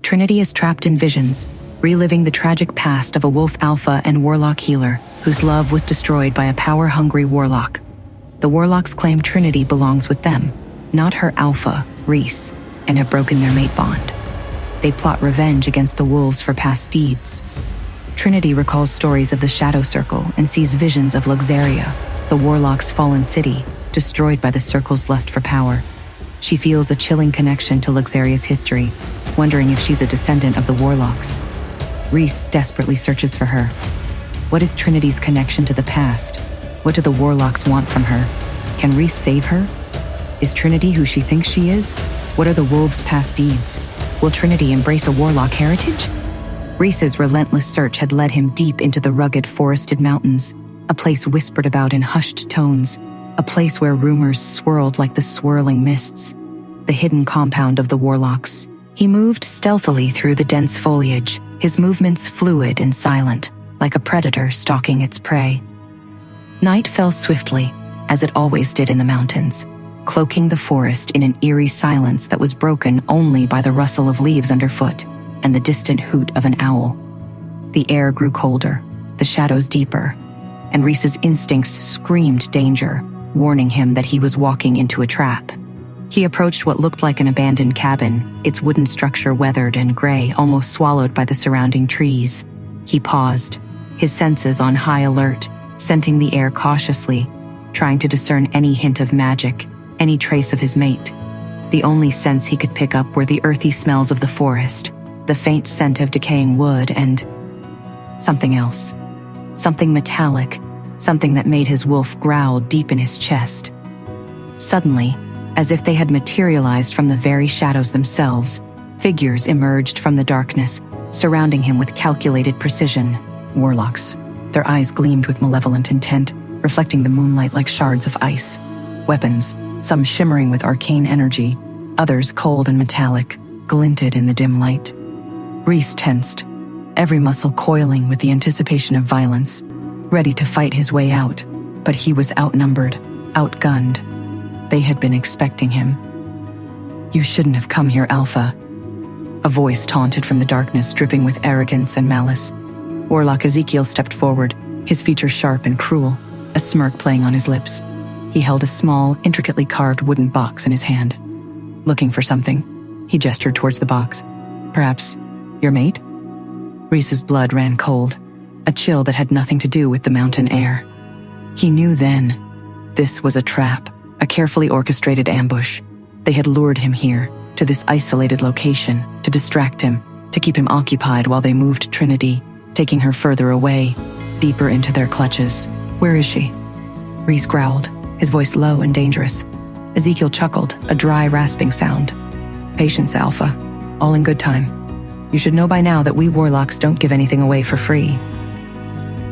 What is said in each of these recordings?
Trinity is trapped in visions, reliving the tragic past of a wolf alpha and warlock healer whose love was destroyed by a power-hungry warlock. The warlocks claim Trinity belongs with them, not her alpha, Reese, and have broken their mate bond. They plot revenge against the wolves for past deeds. Trinity recalls stories of the Shadow Circle and sees visions of Luxaria, the warlock's fallen city, destroyed by the Circle's lust for power. She feels a chilling connection to Luxaria's history, wondering if she's a descendant of the warlocks. Reese desperately searches for her. What is Trinity's connection to the past? What do the warlocks want from her? Can Reese save her? Is Trinity who she thinks she is? What are the wolves' past deeds? Will Trinity embrace a warlock heritage? Reese's relentless search had led him deep into the rugged forested mountains, a place whispered about in hushed tones, a place where rumors swirled like the swirling mists, the hidden compound of the warlocks. He moved stealthily through the dense foliage, his movements fluid and silent, like a predator stalking its prey. Night fell swiftly, as it always did in the mountains, cloaking the forest in an eerie silence that was broken only by the rustle of leaves underfoot and the distant hoot of an owl. The air grew colder, the shadows deeper, and Reese's instincts screamed danger, warning him that he was walking into a trap. He approached what looked like an abandoned cabin, its wooden structure weathered and gray, almost swallowed by the surrounding trees. He paused, his senses on high alert, scenting the air cautiously, trying to discern any hint of magic, any trace of his mate. The only scents he could pick up were the earthy smells of the forest, the faint scent of decaying wood, and something else. Something metallic, something that made his wolf growl deep in his chest. Suddenly, as if they had materialized from the very shadows themselves, figures emerged from the darkness, surrounding him with calculated precision. Warlocks. Their eyes gleamed with malevolent intent, reflecting the moonlight like shards of ice. Weapons, some shimmering with arcane energy, others cold and metallic, glinted in the dim light. Reese tensed, every muscle coiling with the anticipation of violence, ready to fight his way out, but he was outnumbered, outgunned. They had been expecting him. "You shouldn't have come here, Alpha." A voice taunted from the darkness, dripping with arrogance and malice. Warlock Ezekiel stepped forward, his features sharp and cruel, a smirk playing on his lips. He held a small, intricately carved wooden box in his hand. Looking for something, he gestured towards the box. "Perhaps your mate?" Reese's blood ran cold, a chill that had nothing to do with the mountain air. He knew then. This was a trap, a carefully orchestrated ambush. They had lured him here, to this isolated location, to distract him, to keep him occupied while they moved Trinity, taking her further away, deeper into their clutches. "Where is she?" Reese growled, his voice low and dangerous. Ezekiel chuckled, a dry, rasping sound. "Patience, Alpha. All in good time. You should know by now that we warlocks don't give anything away for free."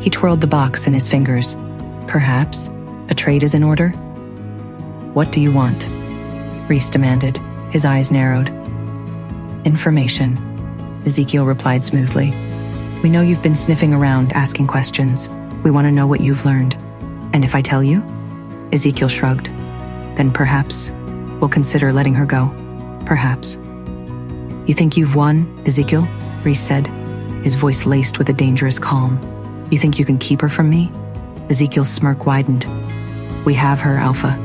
He twirled the box in his fingers. "Perhaps a trade is in order?" "What do you want?" Reese demanded, his eyes narrowed. "Information," Ezekiel replied smoothly. "We know you've been sniffing around, asking questions. We want to know what you've learned. And if I tell you?" Ezekiel shrugged. "Then perhaps we'll consider letting her go. Perhaps." "You think you've won, Ezekiel?" Reese said, his voice laced with a dangerous calm. "You think you can keep her from me?" Ezekiel's smirk widened. "We have her, Alpha.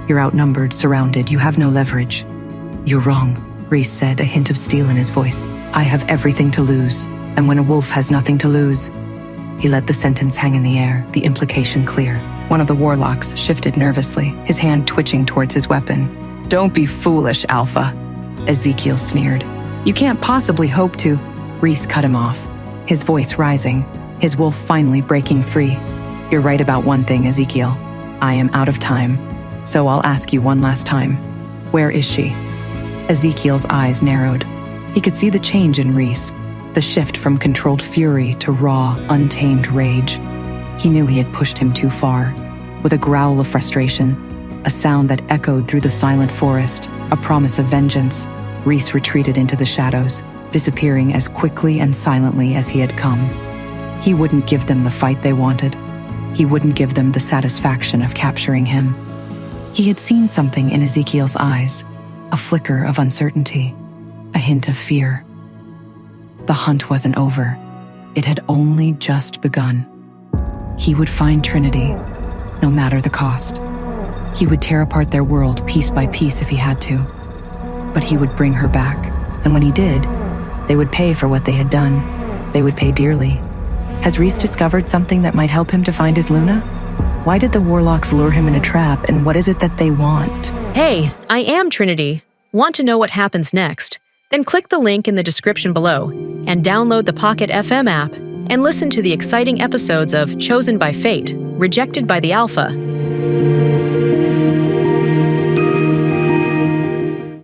You're outnumbered, surrounded. You have no leverage." "You're wrong," Reese said, a hint of steel in his voice. "I have everything to lose, and when a wolf has nothing to lose..." He let the sentence hang in the air, the implication clear. One of the warlocks shifted nervously, his hand twitching towards his weapon. "Don't be foolish, Alpha," Ezekiel sneered. "You can't possibly hope to..." Reese cut him off, his voice rising, his wolf finally breaking free. "You're right about one thing, Ezekiel. I am out of time, so I'll ask you one last time. Where is she?" Ezekiel's eyes narrowed. He could see the change in Reese, the shift from controlled fury to raw, untamed rage. He knew he had pushed him too far. With a growl of frustration, a sound that echoed through the silent forest, a promise of vengeance, Reese retreated into the shadows, disappearing as quickly and silently as he had come. He wouldn't give them the fight they wanted. He wouldn't give them the satisfaction of capturing him. He had seen something in Ezekiel's eyes, a flicker of uncertainty, a hint of fear. the hunt wasn't over. It had only just begun. He would find Trinity, no matter the cost. He would tear apart their world piece by piece if he had to. But he would bring her back, and when he did, they would pay for what they had done. They would pay dearly. Has Reese discovered something that might help him to find his Luna? Why did the Warlocks lure him in a trap, and what is it that they want? Hey, I am Trinity. Want to know what happens next? Then click the link in the description below and download the Pocket FM app and listen to the exciting episodes of Chosen by Fate, Rejected by the Alpha,